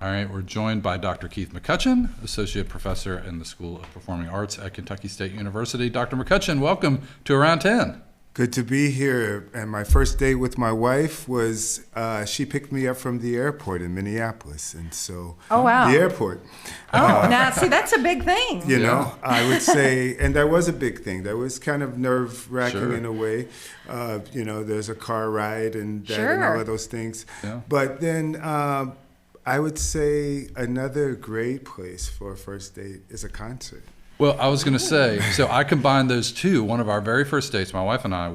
All right, we're joined by Dr. Keith McCutchen, Associate Professor in the School of Performing Arts at Kentucky State University. Dr. McCutchen, welcome to Around 10. Good to be here. And my first date with my wife was, she picked me up from the airport in Minneapolis. And so, oh, wow. The airport. Now, see, that's a big thing. You know, I would say, and that was a big thing. That was kind of nerve-wracking in a way. You know, there's a car ride and that and all of those things. Yeah. But then I would say another great place for a first date is a concert. Well, I was going to say, so I combined those two. One of our very first dates, my wife and I,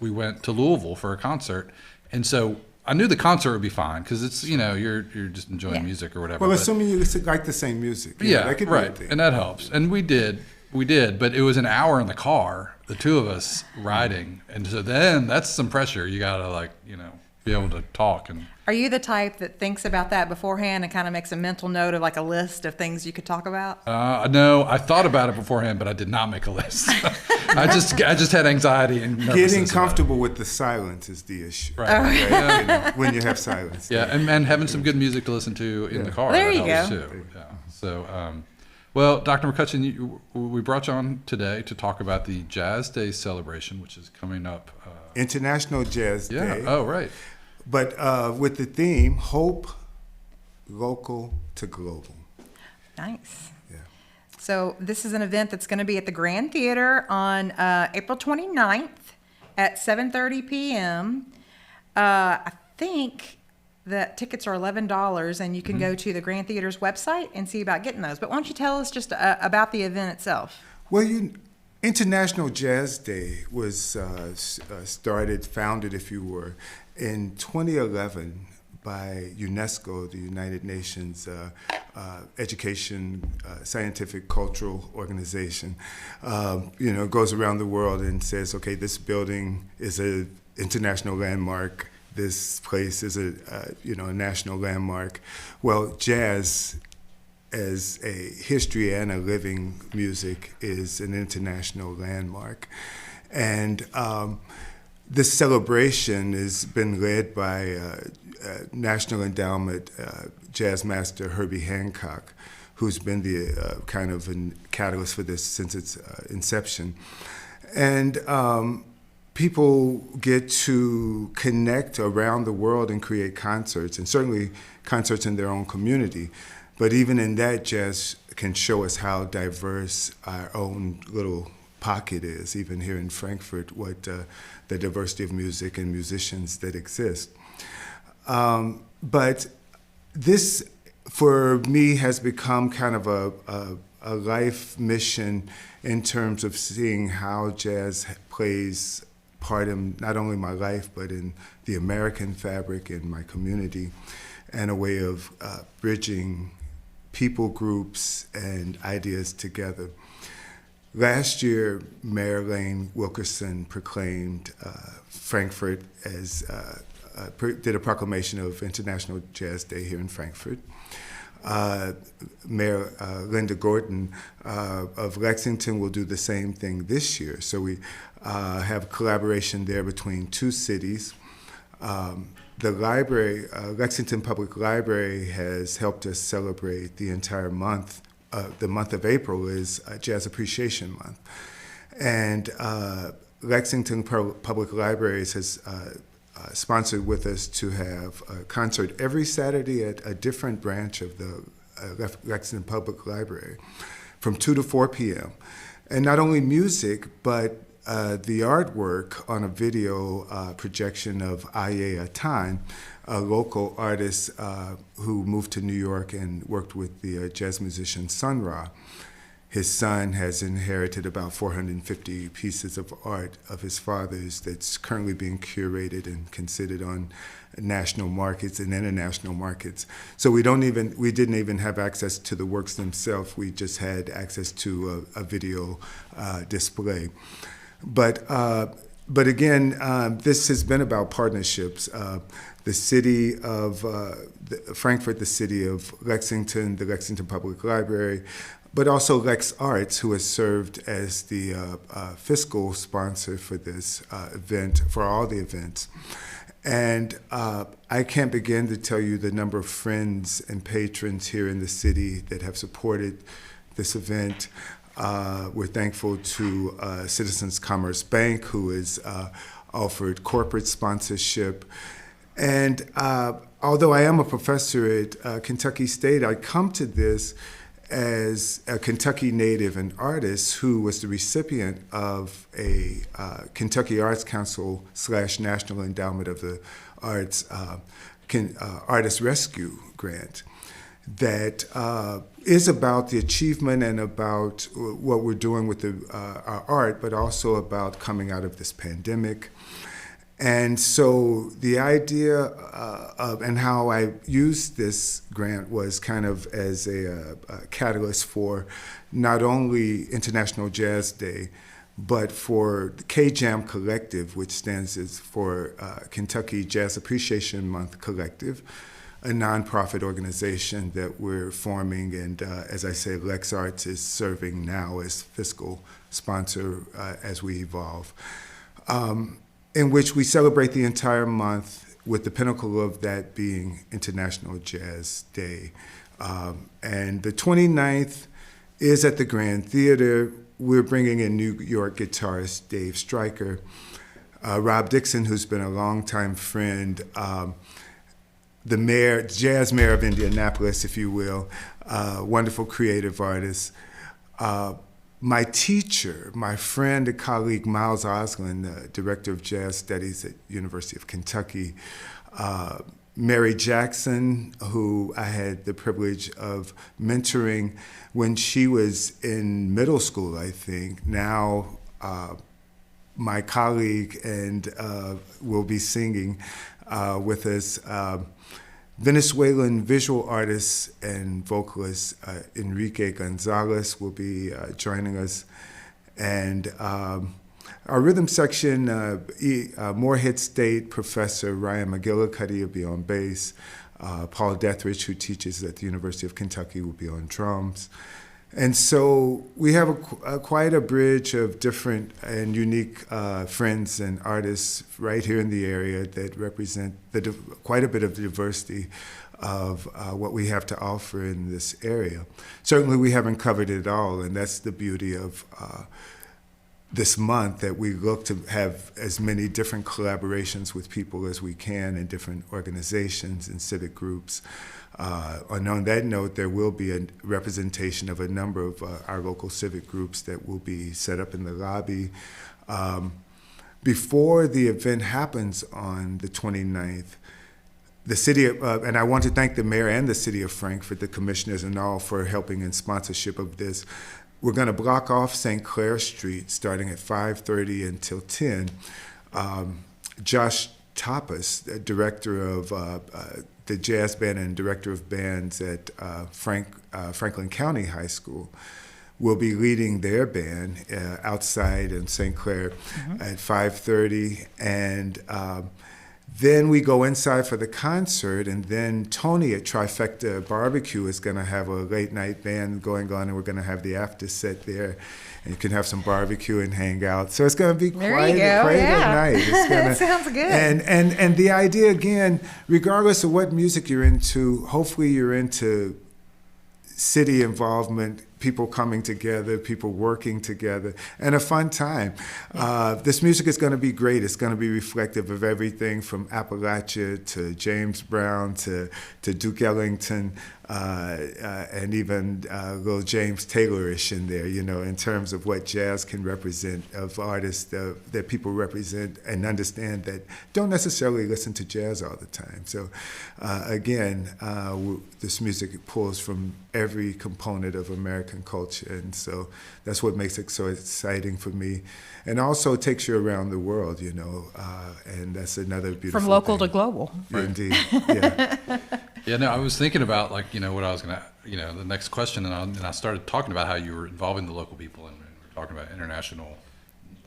we went to Louisville for a concert. And so I knew the concert would be fine because it's, you know, you're just enjoying music or whatever. Well, assuming you like the same music. Yeah, that could right. And that helps. And we did, but it was an hour in the car, the two of us riding. And so then that's some pressure. You got to be able to talk. And are you the type that thinks about that beforehand and kind of makes a mental note of like a list of things you could talk about? No, I thought about it beforehand, but I did not make a list. I just had anxiety and nervousness. Getting comfortable with the silence is the issue. Right. Yeah. You know, when you have silence. Yeah, and having some good music to listen to in the car. There you go. Too. Yeah. So, well, Dr. McCutchen, we brought you on today to talk about the Jazz Day celebration, which is coming up. International Jazz Day. Oh, right. But with the theme, Hope, Local to Global. Nice. Yeah. So this is an event that's going to be at the Grand Theater on April 29th at 7:30 p.m. I think that tickets are $11, and you can go to the Grand Theater's website and see about getting those. But why don't you tell us just about the event itself? Well, International Jazz Day was founded, if you were, in 2011 by UNESCO, the United Nations Education, Scientific, Cultural Organization. Goes around the world and says, okay, this building is an international landmark. This place is a national landmark. Well, jazz as a history and a living music is an international landmark. And this celebration has been led by National Endowment jazz master Herbie Hancock, who's been the kind of a catalyst for this since its inception. And people get to connect around the world and create concerts, and certainly concerts in their own community. But even in that, jazz can show us how diverse our own little pocket is, even here in Frankfort, what the diversity of music and musicians that exist. But this, for me, has become kind of a life mission in terms of seeing how jazz plays part in not only my life, but in the American fabric in my community, and a way of bridging people groups and ideas together. Last year, Mayor Lane Wilkerson proclaimed Frankfort as, did a proclamation of International Jazz Day here in Frankfort. Mayor Linda Gordon of Lexington will do the same thing this year. So we have collaboration there between two cities. The library, Lexington Public Library, has helped us celebrate the entire month. The month of April is Jazz Appreciation Month. And Lexington Public Libraries has sponsored with us to have a concert every Saturday at a different branch of the Lexington Public Library from 2 to 4 p.m. And not only music, but the artwork on a video projection of Aye Atan, a local artist who moved to New York and worked with the jazz musician Sun Ra. His son has inherited about 450 pieces of art of his father's that's currently being curated and considered on national markets and international markets. So we didn't even have access to the works themselves. We just had access to a video display. But again, this has been about partnerships. The city of Frankfort, the city of Lexington, the Lexington Public Library, but also Lex Arts, who has served as the fiscal sponsor for this event, for all the events. And I can't begin to tell you the number of friends and patrons here in the city that have supported this event. We're thankful to Citizens Commerce Bank, who has offered corporate sponsorship. And although I am a professor at Kentucky State, I come to this as a Kentucky native and artist who was the recipient of a Kentucky Arts Council / National Endowment of the Arts Artist Rescue Grant that is about the achievement and about what we're doing with our art, but also about coming out of this pandemic. And so the idea of and how I used this grant was kind of as a catalyst for not only International Jazz Day, but for the K-Jam Collective, which stands for Kentucky Jazz Appreciation Month Collective, a nonprofit organization that we're forming, and as I say, Lex Arts is serving now as fiscal sponsor as we evolve. In which we celebrate the entire month, with the pinnacle of that being International Jazz Day. And the 29th is at the Grand Theater. We're bringing in New York guitarist Dave Stryker, Rob Dixon, who's been a longtime friend, the mayor, jazz mayor of Indianapolis, if you will, wonderful creative artist. My teacher, my friend and colleague, Miles Oslin, the director of jazz studies at University of Kentucky, Mary Jackson, who I had the privilege of mentoring when she was in middle school, I think. Now, my colleague and will be singing with us. Venezuelan visual artist and vocalist Enrique Gonzalez will be joining us. And our rhythm section, Morehead State professor Ryan McGillicuddy will be on bass. Paul Dethridge, who teaches at the University of Kentucky, will be on drums. And so we have quite a bridge of different and unique friends and artists right here in the area that represent quite a bit of the diversity of what we have to offer in this area. Certainly we haven't covered it all, and that's the beauty of this month, that we look to have as many different collaborations with people as we can in different organizations and civic groups. And on that note, there will be a representation of a number of our local civic groups that will be set up in the lobby. Before the event happens on the 29th, the city, and I want to thank the mayor and the city of Frankfort, the commissioners and all, for helping in sponsorship of this. We're going to block off St. Clair Street starting at 5:30 until 10. Josh Tapas, the director of the jazz band and director of bands at Franklin County High School, will be leading their band outside in St. Clair at 5:30. And then we go inside for the concert, and then Tony at Trifecta Barbecue is going to have a late night band going on, and we're going to have the after set there, and you can have some barbecue and hang out. So it's going to be quite a night. It's gonna, sounds good. And the idea, again, regardless of what music you're into, hopefully you're into city involvement, people coming together, people working together, and a fun time. This music is going to be great. It's going to be reflective of everything from Appalachia to James Brown to Duke Ellington, and even little James Taylor-ish in there, you know, in terms of what jazz can represent, of artists that people represent and understand that don't necessarily listen to jazz all the time. So again, this music pulls from every component of American culture, and so that's what makes it so exciting for me, and also takes you around the world, you know, and that's another beautiful from local thing. to global. Indeed, yeah. Yeah, no, I was thinking about, like, you know, what I was gonna, you know, the next question, and I started talking about how you were involving the local people, and we're talking about international,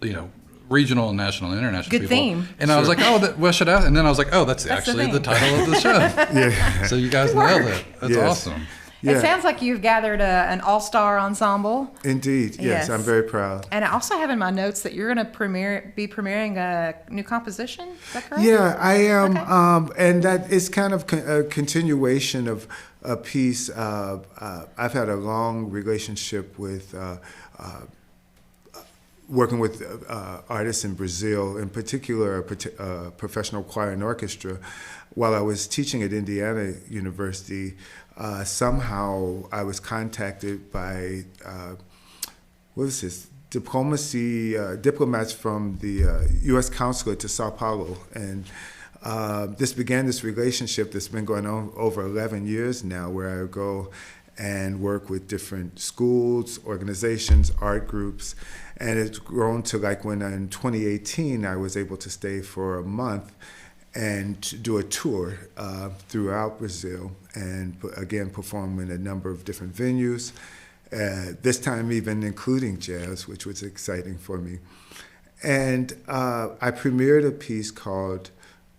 you know, regional and national and international Good people. theme. And I was like, oh, what should I? And then I was like, oh, that's That's the actually the theme. title of the show. Yeah. So you guys nailed it. That's Yes. awesome. Yeah. It sounds like you've gathered an all-star ensemble. Indeed, yes, I'm very proud. And I also have in my notes that you're going to be premiering a new composition. Is that correct? Yeah, I am, Okay. and that is kind of a continuation of a piece. I've had a long relationship with working with artists in Brazil, in particular a professional choir and orchestra. While I was teaching at Indiana University, somehow I was contacted by, what was this, diplomats from the U.S. consulate to Sao Paulo. And this began this relationship that's been going on over 11 years now, where I go and work with different schools, organizations, art groups. And it's grown to like when in 2018, I was able to stay for a month and to do a tour throughout Brazil and again perform in a number of different venues, this time even including jazz, which was exciting for me. And I premiered a piece called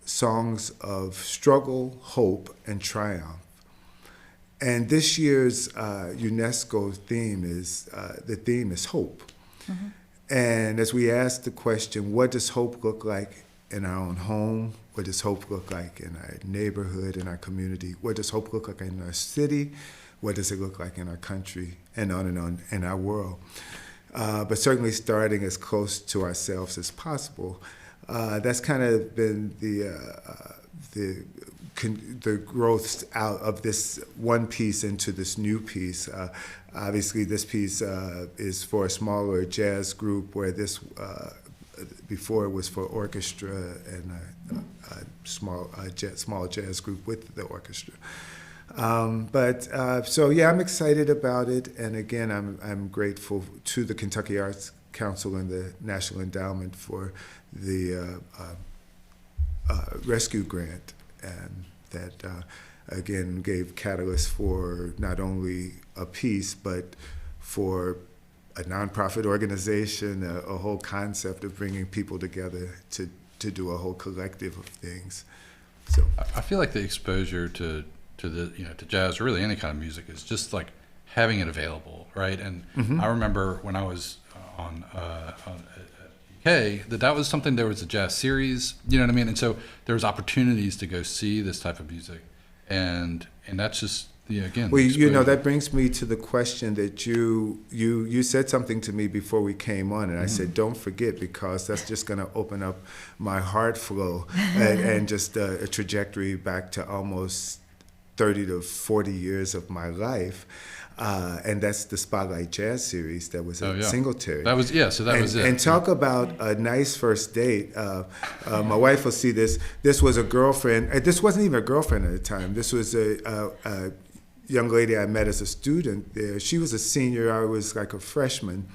Songs of Struggle, Hope, and Triumph. And this year's UNESCO theme is hope. Mm-hmm. And as we ask the question, what does hope look like in our own home? What does hope look like in our neighborhood, in our community? What does hope look like in our city? What does it look like in our country? And on in our world. But certainly starting as close to ourselves as possible. That's kind of been the growth out of this one piece into this new piece. Obviously, this piece is for a smaller jazz group, where this before it was for orchestra and a small jazz group with the orchestra. So yeah, I'm excited about it, and again, I'm grateful to the Kentucky Arts Council and the National Endowment for the rescue grant, and that again gave catalyst for not only a piece but for a nonprofit organization, a whole concept of bringing people together to do a whole collective of things. So I feel like the exposure to jazz, or really any kind of music, is just like having it available, right? And mm-hmm. I remember when I was on UK, that was something. There was a jazz series, you know what I mean? And so there was opportunities to go see this type of music, and that's just again. Well, that brings me to the question that you said something to me before we came on, and I said, don't forget, because that's just going to open up my heart flow and just a trajectory back to almost 30 to 40 years of my life. And that's the Spotlight Jazz series that was at Singletary. That was was it. And talk about a nice first date. My wife will see this. This was a girlfriend. This wasn't even a girlfriend at the time. This was a young lady I met as a student there. She was a senior. I was like a freshman.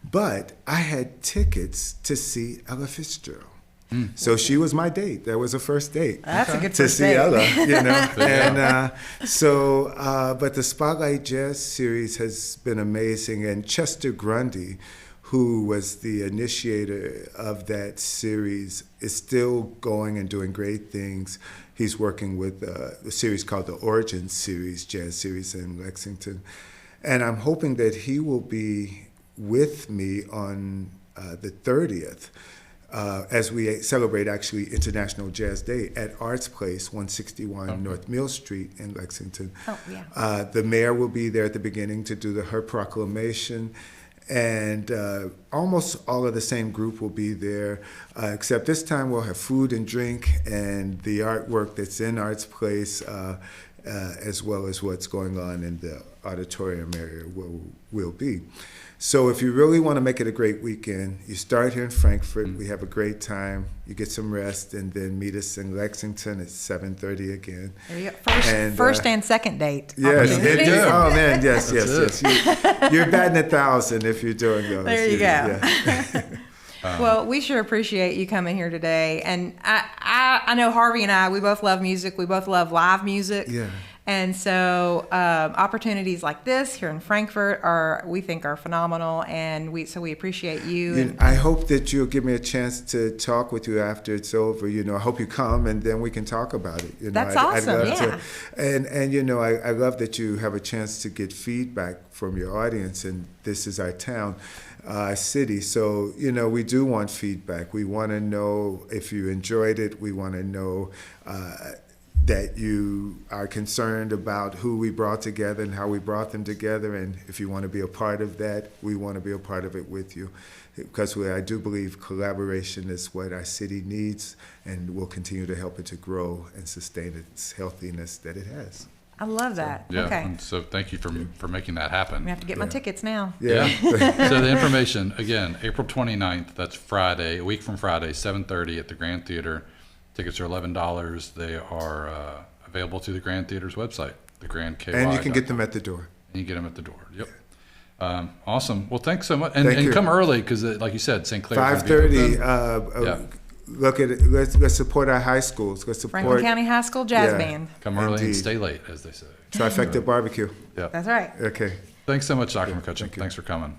But I had tickets to see Ella Fitzgerald. So she was my date. That was a first date. That's a good to first see date. Ella, and but the Spotlight Jazz series has been amazing. And Chester Grundy, who was the initiator of that series, is still going and doing great things. He's working with a series called the Origins series, jazz series in Lexington, and I'm hoping that he will be with me on the 30th. As we celebrate actually International Jazz Day at Arts Place, 161 North Mill Street in Lexington. Oh, yeah. The mayor will be there at the beginning to do her proclamation, and almost all of the same group will be there, except this time we'll have food and drink and the artwork that's in Arts Place, as well as what's going on in the auditorium area will be. So if you really want to make it a great weekend, you start here in Frankfort. We have a great time. You get some rest, and then meet us in Lexington at 7:30 again. There you go. First and second date. Yes. opportunities. Oh man, yes. You're batting 1,000 if you're doing those. There you go. Yeah. Well, we sure appreciate you coming here today. And I know Harvey and I, we both love music. We both love live music. Yeah. And so opportunities like this here in Frankfort we think are phenomenal, and we appreciate you. And I hope that you'll give me a chance to talk with you after it's over. I hope you come, and then we can talk about it. That's awesome. I'd love Yeah. And I love that you have a chance to get feedback from your audience, and this is our town. City. So, we do want feedback. We want to know if you enjoyed it. We want to know that you are concerned about who we brought together and how we brought them together. And if you want to be a part of that, we want to be a part of it with you. Because I do believe collaboration is what our city needs, and will continue to help it to grow and sustain its healthiness that it has. I love that. Yeah, Okay. and so thank you for making that happen. I have to get my tickets now. Yeah. So the information, again, April 29th, that's Friday, a week from Friday, 7:30 at the Grand Theater. Tickets are $11. They are available through the Grand Theater's website, the Grand KY. And you can get them at the door. And you get them at the door. Yep. Awesome. Well, thanks so much. Thank And you. come early because, like you said, St. Clair's gonna be 5:30. open. Yeah. Look at it. Let's support our high schools. Let's support Franklin County High School Jazz Yeah. Band. Come early and Indeed. stay late, as they say. Trifecta Barbecue. Yeah. That's right. Okay. Thanks so much, Dr. McCutchen. thank you. Thanks for coming.